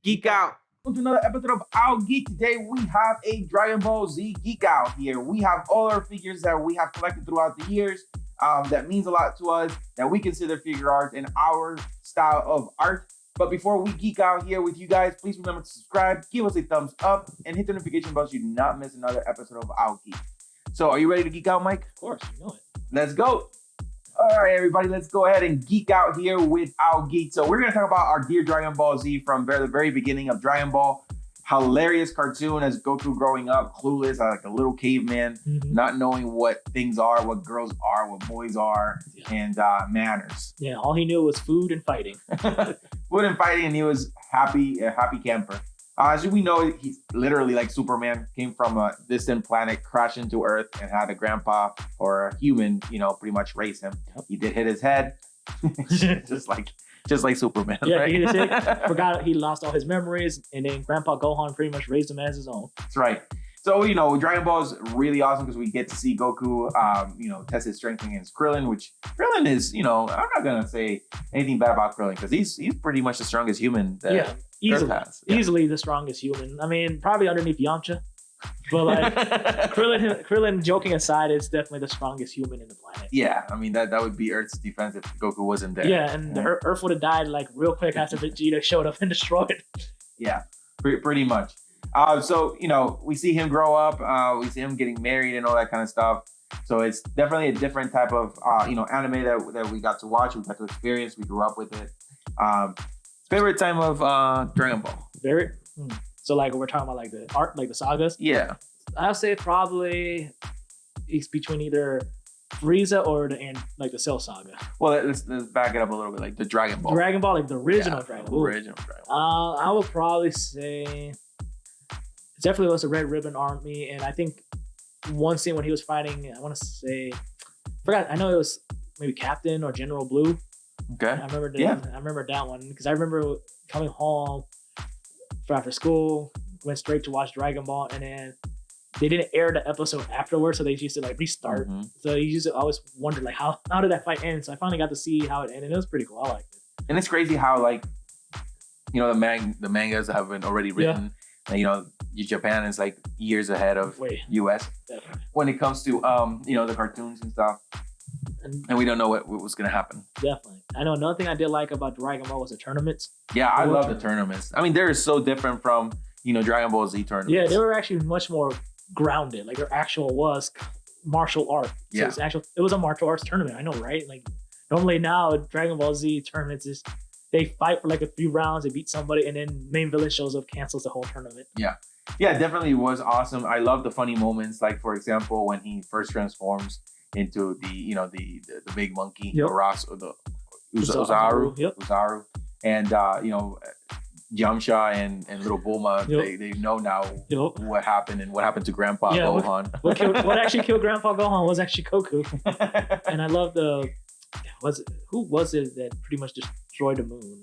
Geek out. Welcome to another episode of Our Geek. Today we have a Dragon Ball Z Geek out here. We have all our figures that we have collected throughout the years. That means a lot to us, that we consider figure art in our style of art. But before we geek out here with you guys, please remember to subscribe, give us a thumbs up, and hit the notification bell so you do not miss another episode of Our Geek. So are you ready to geek out, Mike? Of course, you know it. Let's go. All right, everybody, let's go ahead and geek out here with Our Geek. So we're going to talk about our dear Dragon Ball Z from the very beginning of Dragon Ball. Hilarious cartoon as Goku growing up, clueless, like a little caveman, not knowing what things are, what girls are, what boys are, and manners. Yeah, all he knew was food and fighting. Food and fighting, and he was a happy camper. As we know, he's literally like Superman, came from a distant planet, crashed into Earth, and had a grandpa or a human, pretty much raise him. He did hit his head, just like Superman. Yeah, right? he hit his head, forgot he lost all his memories, and then Grandpa Gohan pretty much raised him as his own. That's right. So, Dragon Ball is really awesome because we get to see Goku, test his strength against Krillin, which Krillin is, I'm not going to say anything bad about Krillin because he's pretty much the strongest human that easily, has. Yeah. Easily the strongest human. I mean, probably underneath Yamcha. But like Krillin, joking aside, is definitely the strongest human in the planet. Yeah, I mean that would be Earth's defense if Goku wasn't there. Yeah, and Earth would have died like real quick after Vegeta showed up and destroyed. Yeah, pretty much. So we see him grow up. We see him getting married and all that kind of stuff. So it's definitely a different type of anime that we got to watch. We got to experience. We grew up with it. Favorite time of Dragon Ball? So like we're talking about like the art, like the sagas. Yeah, I'll say probably it's between either Frieza or the Cell Saga. Well, let's back it up a little bit, like the Dragon Ball. Dragon Ball, like the original Dragon Ball. Original Dragon Ball. I would probably say it definitely was the Red Ribbon Army, and I think one scene when he was fighting, I want to say, I know it was maybe Captain or General Blue. Okay. I remember that one because I remember coming home after school, went straight to watch Dragon Ball, and then they didn't air the episode afterwards, so they used to like restart. So you used to always wonder like how did that fight end? So I finally got to see how it ended. It was pretty cool. I liked it. And it's crazy how the mangas have been already written. And, Japan is like years ahead of US Definitely. When it comes to the cartoons and stuff. And we don't know what was gonna happen. Definitely. I know another thing I did like about Dragon Ball was the tournaments. Yeah, I love the tournaments. I mean, they're so different from Dragon Ball Z tournaments. Yeah, they were actually much more grounded. Like their actual was martial art. So it was a martial arts tournament. I know, right? Like normally now Dragon Ball Z tournaments is they fight for like a few rounds, they beat somebody, and then main villain shows up, cancels the whole tournament. Yeah, definitely was awesome. I love the funny moments, like for example when he first transforms into the big monkey, the Uzaru, Uzaru, and Yamcha and little Bulma, they know now what happened and what happened to Grandpa Gohan. What actually killed Grandpa Gohan was actually Goku. And I love who was it that pretty much destroyed the moon?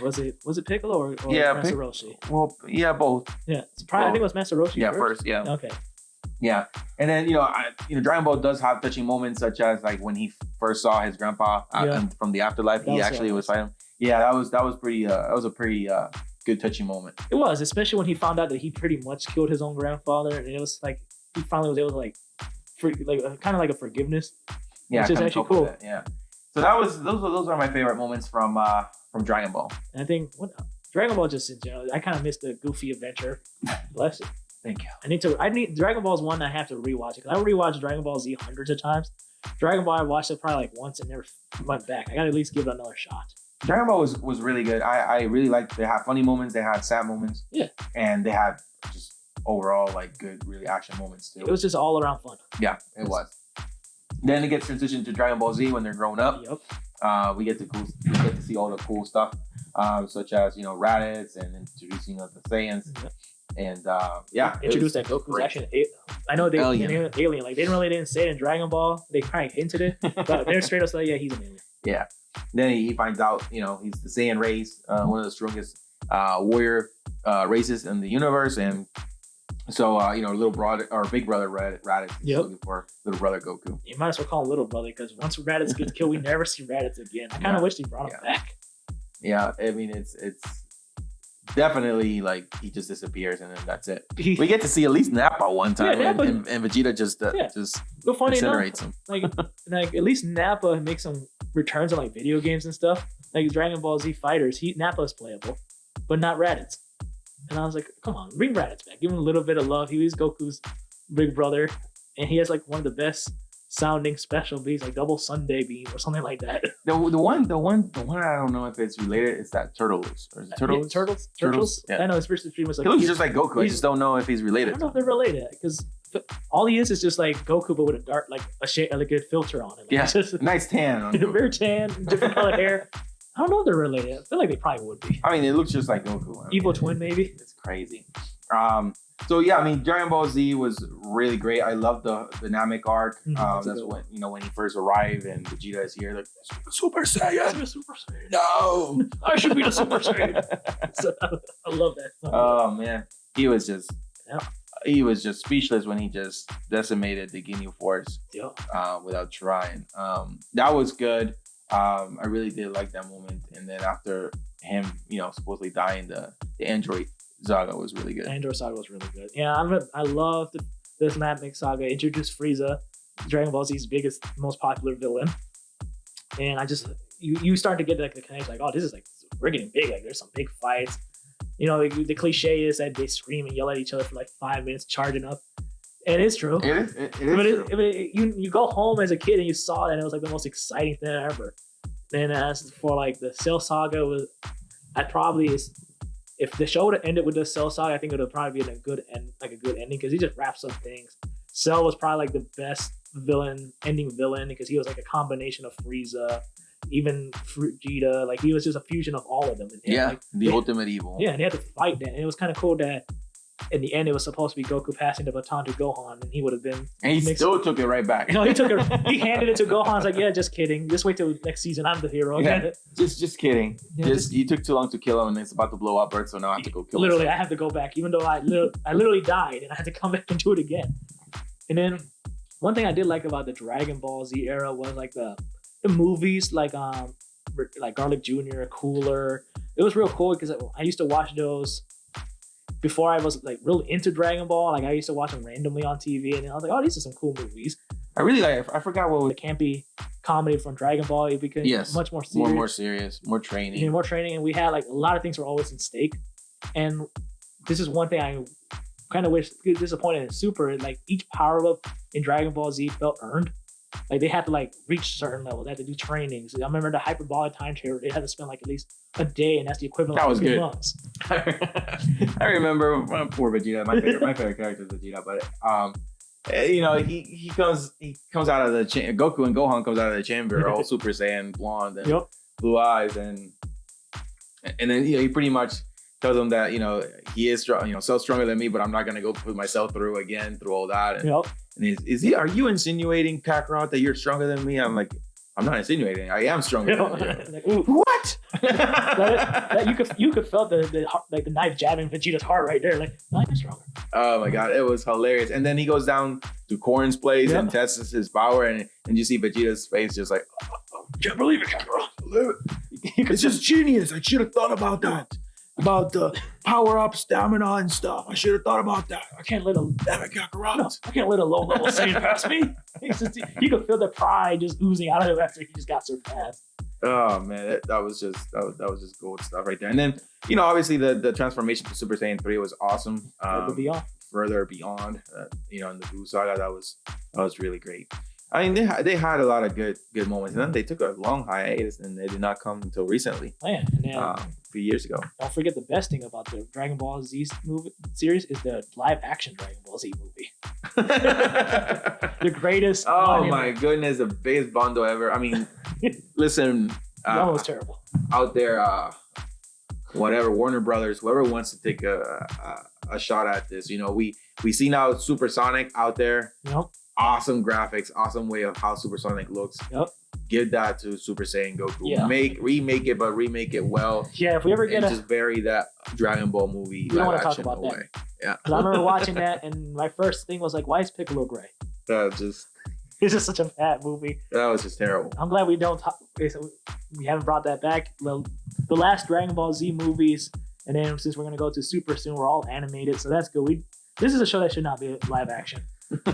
Was it Piccolo or Master Roshi? Well, yeah, both. Yeah, I think it was Master Roshi. Yeah, first. Yeah. Okay. Yeah, and then Dragon Ball does have touching moments, such as like when he first saw his grandpa from the afterlife. He actually was fighting. Yeah, that was pretty. That was a pretty good touching moment. It was, especially when he found out that he pretty much killed his own grandfather, and it was like he finally was able to like kind of like a forgiveness. Yeah, which is actually cool. Yeah. So those are my favorite moments from Dragon Ball. And I think Dragon Ball just in general, I kind of missed the Goofy adventure. Bless it. Thank you. I need Dragon Ball is one I have to rewatch because I rewatched Dragon Ball Z hundreds of times. Dragon Ball I watched it probably like once and never went back. I gotta at least give it another shot. Dragon Ball was really good. I really liked. They had funny moments. They had sad moments. Yeah. And they had just overall like good, really action moments too. It was just all around fun. Yeah, it was. Then it gets transitioned to Dragon Ball Z when they're grown up. Yep. We get to see all the cool stuff, such as Raditz and introducing of the Saiyans. Yep. And introduced that Goku's actually I know they alien. Like they didn't say it in Dragon Ball. They kind of hinted it, but they're straight up like, yeah, he's an alien. Yeah. Then he finds out, he's the Saiyan race, one of the strongest warrior races in the universe, and so little brother or big brother Raditz is looking for little brother Goku. You might as well call him little brother because once Raditz gets killed, we never see Raditz again. I kind of wish they brought him back. Yeah, I mean it's definitely like he just disappears and then that's it. We get to see at least Nappa one time, and Vegeta just But funny incinerates enough, him. like at least Nappa makes some returns on like video games and stuff. Like Dragon Ball Z Fighters, Nappa is playable, but not Raditz. And I was like, come on, bring Raditz back. Give him a little bit of love. He was Goku's big brother, and he has like one of the best sounding special beats, like double Sunday beam or something like that. The one I don't know if it's related. It's that Turtles or is it Turtles? Yeah, Turtles. Yeah. I know his first stream was like he looks just like Goku. I just don't know if he's related. I don't know if they're related because all he is just like Goku, but with a dark, like a shade, like a filter on it. Like, yeah, just nice tan. On very tan, different color hair. I don't know if they're related. I feel like they probably would be. I mean, it looks just like Goku. Evil twin, maybe. It's crazy. So yeah, I mean, Dragon Ball Z was really great. I love the Namek arc. That's when when he first arrived and Vegeta is here, like Super Saiyan. Super Saiyan. No, I should be the Super Saiyan. So, I love that. Oh man, he was just speechless when he just decimated the Ginyu Force. Without trying. That was good. I really did like that moment. And then after him, supposedly dying, the Android saga was really good. Android saga was really good. Yeah, I love this Namek saga. Introduced Frieza, Dragon Ball Z's biggest, most popular villain. And I just you start to get like the connection, like, oh, this is like we're getting big. Like there's some big fights. The cliche is that they scream and yell at each other for like 5 minutes, charging up. And it's true. It is true. You go home as a kid and you saw that, and it was like the most exciting thing ever. And as for like the Cell Saga, if the show would have ended with the Cell Saga, I think it would have probably been a good ending because he just wraps up things. Cell was probably like the best ending villain because he was like a combination of Frieza, even Vegeta. Like he was just a fusion of all of them. And the ultimate evil. Yeah, and they had to fight that, and it was kind of cool that in the end it was supposed to be Goku passing the baton to Gohan, and he would have been. And he still took it right back. No, he handed it to Gohan. I was like, yeah, just kidding. Just wait till next season. I'm the hero. Yeah, just kidding. Yeah, you took too long to kill him, and it's about to blow up Earth, so now I have to go kill him. Literally, I have to go back, even though I literally died, and I had to come back and do it again. And then one thing I did like about the Dragon Ball Z era was like the movies, like Garlic Jr., Cooler. It was real cool because I used to watch those before I was like really into Dragon Ball. Like I used to watch them randomly on TV, and I was like, oh, these are some cool movies. I really like. I forgot what was the campy comedy from Dragon Ball. It became much more serious. More serious, more training. More training, and we had like a lot of things were always in stake. And this is one thing I kind of wish disappointed in Super. Like each power up in Dragon Ball Z felt earned. Like they had to like reach certain levels. They had to do trainings. I remember the hyperbolic time chamber. They had to spend like at least a day, and that's the equivalent of 2 months. I remember poor Vegeta. My favorite character is Vegeta, but he comes out of the Goku and Gohan comes out of the chamber all Super Saiyan blonde and blue eyes, and then he pretty much tells him that he is strong, so stronger than me, but I'm not gonna go put myself through all that. And are you insinuating, Kakarot, that you're stronger than me? I'm like, I'm not insinuating. I am stronger than you. Like, what? you could feel the knife jabbing Vegeta's heart right there. Like, I'm stronger. Oh my god, it was hilarious. And then he goes down to Korn's place and tests his power, and you see Vegeta's face just like, can't believe it, Kakarot. It's just genius. I should have thought about that. About the power up stamina and stuff. I should have thought about that. I can't let a Kakarot. I can't let a low level Saiyan pass me. You could feel the pride just oozing out of him after he just got so fast. Oh man, that was just gold stuff right there. And then obviously the transformation to Super Saiyan 3 was awesome. Further beyond, in the Buu saga, that was really great. I mean, they had a lot of good moments, and then they took a long hiatus, and they did not come until recently. Oh, yeah, and then, a few years ago. Don't forget the best thing about the Dragon Ball Z movie series is the live action Dragon Ball Z movie. The greatest. Oh my goodness, the biggest bundle ever. I mean, listen. That was terrible. Out there, whatever, Warner Brothers, whoever wants to take a shot at this, we see now Supersonic out there. Yep. Awesome graphics, awesome way of how Supersonic looks. Yep. Give that to Super Saiyan Goku. Yeah. Remake it, but remake it well. Yeah, if we ever get just bury that Dragon Ball movie. We don't want to talk about that. Away. Yeah. Because I remember watching that, and my first thing was like, why is Piccolo gray? It's just such a bad movie. That was just terrible. I'm glad we don't talk. We haven't brought that back. The last Dragon Ball Z movies And then since we're gonna go to Super soon, we're all animated, so that's good. This is a show that should not be live action.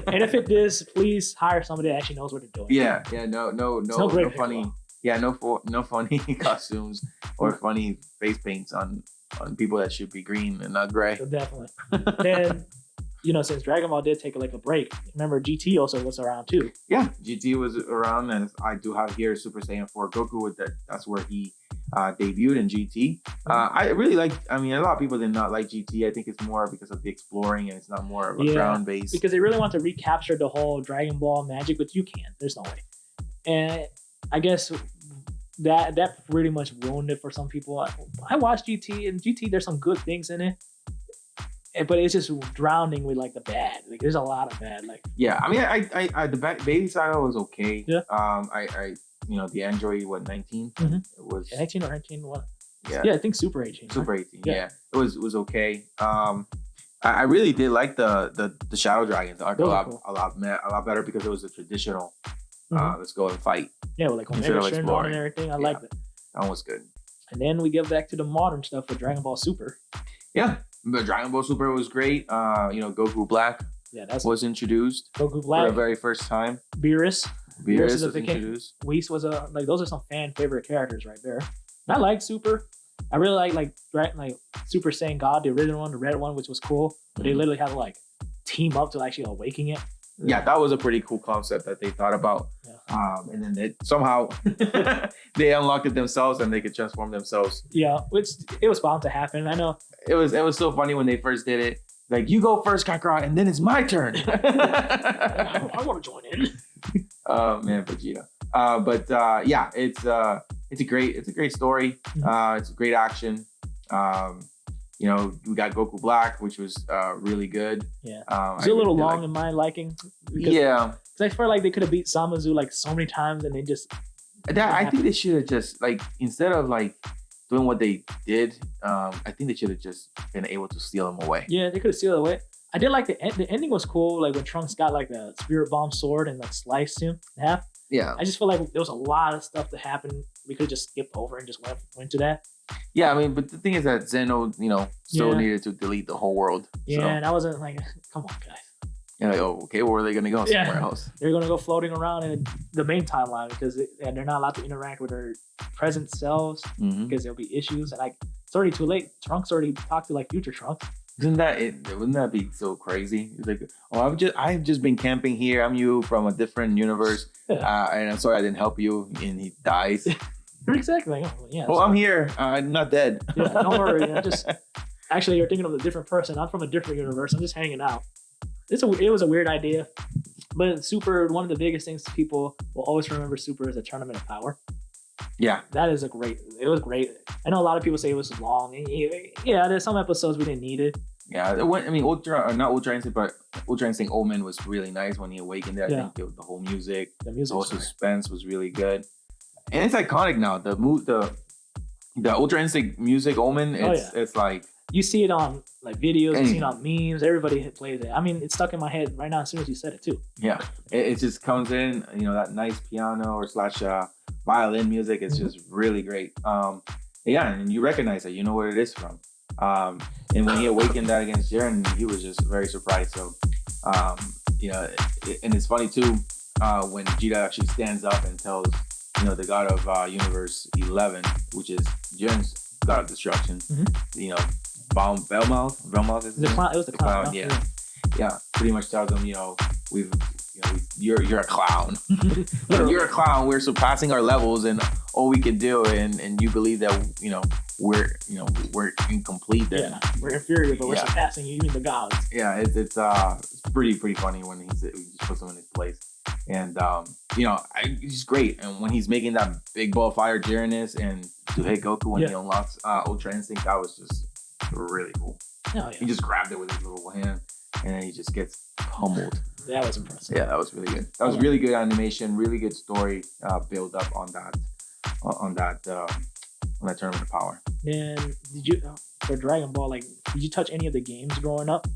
And if it is, please hire somebody that actually knows what they're doing. Yeah, no funny. Piccolo. Yeah, no funny costumes or funny face paints on people that should be green and not gray. So definitely. Then, since Dragon Ball did take like a break, remember GT also was around too. Yeah, GT was around, and I do have here Super Saiyan 4 Goku with that. That's where he debuted in GT. I really like. I mean, a lot of people did not like GT. I think it's more because of the exploring, and it's not more of a ground based. Because they really want to recapture the whole Dragon Ball magic, but you can't. There's no way. And I guess that pretty much ruined it for some people. I watched GT, and GT there's some good things in it, but it's just drowning with like the bad. Like there's a lot of bad. Like yeah, I mean, I the Baby Saga was okay. Yeah. The Android 19. Mm-hmm. It was 19 or 19 what? Yeah. Yeah, I think Super 18. Super 18. Yeah. It was okay. I really did like the Shadow Dragons arc a lot better because it was a traditional. Let's go and fight. Yeah, with like Omega Shenron and everything. I liked it. That one was good. And then we get back to the modern stuff with Dragon Ball Super. Yeah, but Dragon Ball Super was great. Goku Black was introduced. Goku Black for the very first time. Beerus was introduced. Whis was those are some fan favorite characters right there. And I like Super. I really like Super Saiyan God, the original one, the red one, which was cool. But they literally had to like team up to actually awaken it. Yeah, that was a pretty cool concept that they thought about. Yeah. And then somehow they unlocked it themselves and they could transform themselves. Yeah, which it was bound to happen. I know. It was so funny when they first did it. Like, you go first, Kakarot, and then it's my turn. I want to join in. Oh man, Vegeta. It's a great story. It's a great action. We got Goku Black, which was really good. Yeah, it's a little long in my liking. Because I feel like they could have beat Samazu like so many times, and they just. I think they should have just instead of doing what they did, I think they should have just been able to steal him away. Yeah, they could have sealed away. I did like the ending was cool. Like when Trunks got like the Spirit Bomb sword and sliced him in half. Yeah, I just feel like there was a lot of stuff to happen. We could have just skipped over and just went to that. Yeah, I mean, but the thing is that Zeno, still needed to delete the whole world. Yeah, so. And I wasn't like, come on, guys. You're like, oh, okay, where are they going to go? Somewhere else. They're going to go floating around in the main timeline because they're not allowed to interact with their present selves because there'll be issues. And it's already too late. Trunks already talked to future Trunks. Wouldn't that be so crazy? It's like, oh, I've just been camping here. I'm you from a different universe, and I'm sorry I didn't help you. And he dies. Exactly. I'm here. I'm not dead. Yeah, don't worry. Actually, you're thinking of a different person. I'm from a different universe. I'm just hanging out. It was a weird idea, but Super. One of the biggest things people will always remember Super is a Tournament of Power. Yeah, that is it was great. I know a lot of people say it was long. Yeah, there's some episodes we didn't need it. Yeah, Ultra Instinct Omen was really nice when he awakened there. I think the whole music, the whole suspense was really good. And it's iconic now. The Ultra Instinct music Omen, it's like you see it on videos, you see it on memes, everybody plays it. I mean, it's stuck in my head right now as soon as you said it too. Yeah. It just comes in, that nice piano or / violin music is just really great. And you recognize it, you know where it is from. And when he awakened that against Jiren, he was just very surprised. So and it's funny too, when Vegeta actually stands up and tells the god of Universe 11, which is Jiren's god of destruction. Velmouth is the clown. It was the clown. Yeah. Pretty much tells him, you're a clown. You're a clown. We're surpassing our levels and all we can do, and you believe that we're incomplete. Yeah, we're inferior, but we're surpassing you, even the gods. Yeah, it's pretty funny when he just puts him in his place. And he's great. And when he's making that big ball fire Jiren and to hit Goku when he unlocks Ultra Instinct, that was just really cool. Oh, yeah. He just grabbed it with his little hand, and then he just gets pummeled. That was impressive. Yeah, that was really good. That was really good animation, really good story build up on that Tournament of Power. And did you for Dragon Ball? Did you touch any of the games growing up?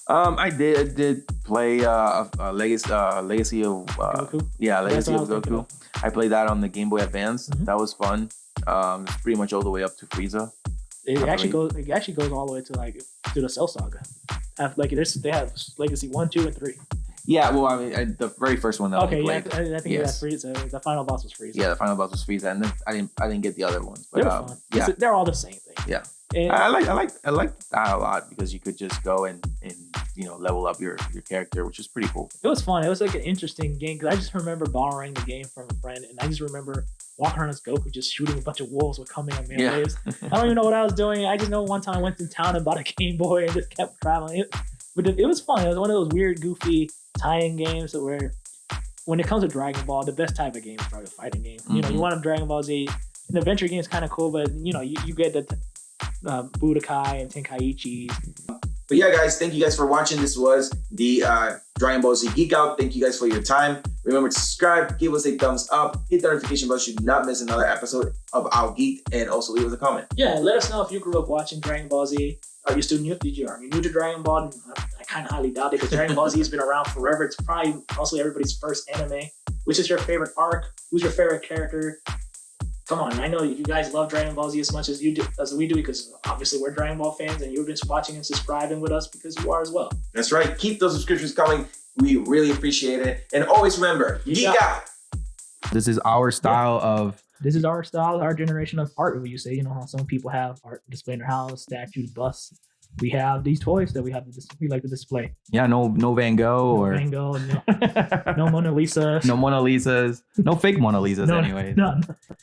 I did play Legacy of Goku. Yeah, Legacy of Goku. I played that on the Game Boy Advance. That was fun. It's pretty much all the way up to Frieza. It I actually believe. goes. It actually goes all the way to like to the Cell Saga. Like they have Legacy 1, 2, and 3. Yeah, well, I mean, the very first one that Okay, we yeah, played. I think Yes. that Frieza. The final boss was Frieza. Yeah, the final boss was Frieza, and then I didn't get the other ones, but They're fun. yeah, They're all the same thing. yeah. And I like that a lot because you could just go and level up your character, which is pretty cool. it was fun. It was like an interesting game because I just remember borrowing the game from a friend, and I just remember walking around as Goku just shooting a bunch of wolves with Kamehameha waves. I don't even know what I was doing. I just know one time I went to town and bought a Game Boy and just kept traveling. But it was fun. It was one of those weird, goofy tie-in games where, when it comes to Dragon Ball, the best type of game is probably a fighting game. You know, you want a Dragon Ball Z. An adventure game is kind of cool, but you get the Budokai and Tenkaichi. But yeah, guys, thank you guys for watching. This was the Dragon Ball Z Geek Out. Thank you guys for your time. Remember to subscribe, give us a thumbs up, hit the notification bell so you do not miss another episode of Out Geek, and also leave us a comment. Yeah, let us know if you grew up watching Dragon Ball Z. Are you still new? Are you new to Dragon Ball? I kind of highly doubt it because Dragon Ball Z has been around forever. It's probably also everybody's first anime. Which is your favorite arc? Who's your favorite character? Come on, I know you guys love Dragon Ball Z as much as we do, because obviously we're Dragon Ball fans, and you've been watching and subscribing with us because you are as well. That's right. Keep those subscriptions coming. We really appreciate it. And always remember, Geek Out. This is our style of... This is our style, our generation of art. What you say, how some people have art displayed in their house, statues, busts. We have these toys that we like to display. Yeah, no Van Gogh or... Van Gogh, no Mona Lisa. No Mona Lisas. No fake Mona Lisas, anyways. None.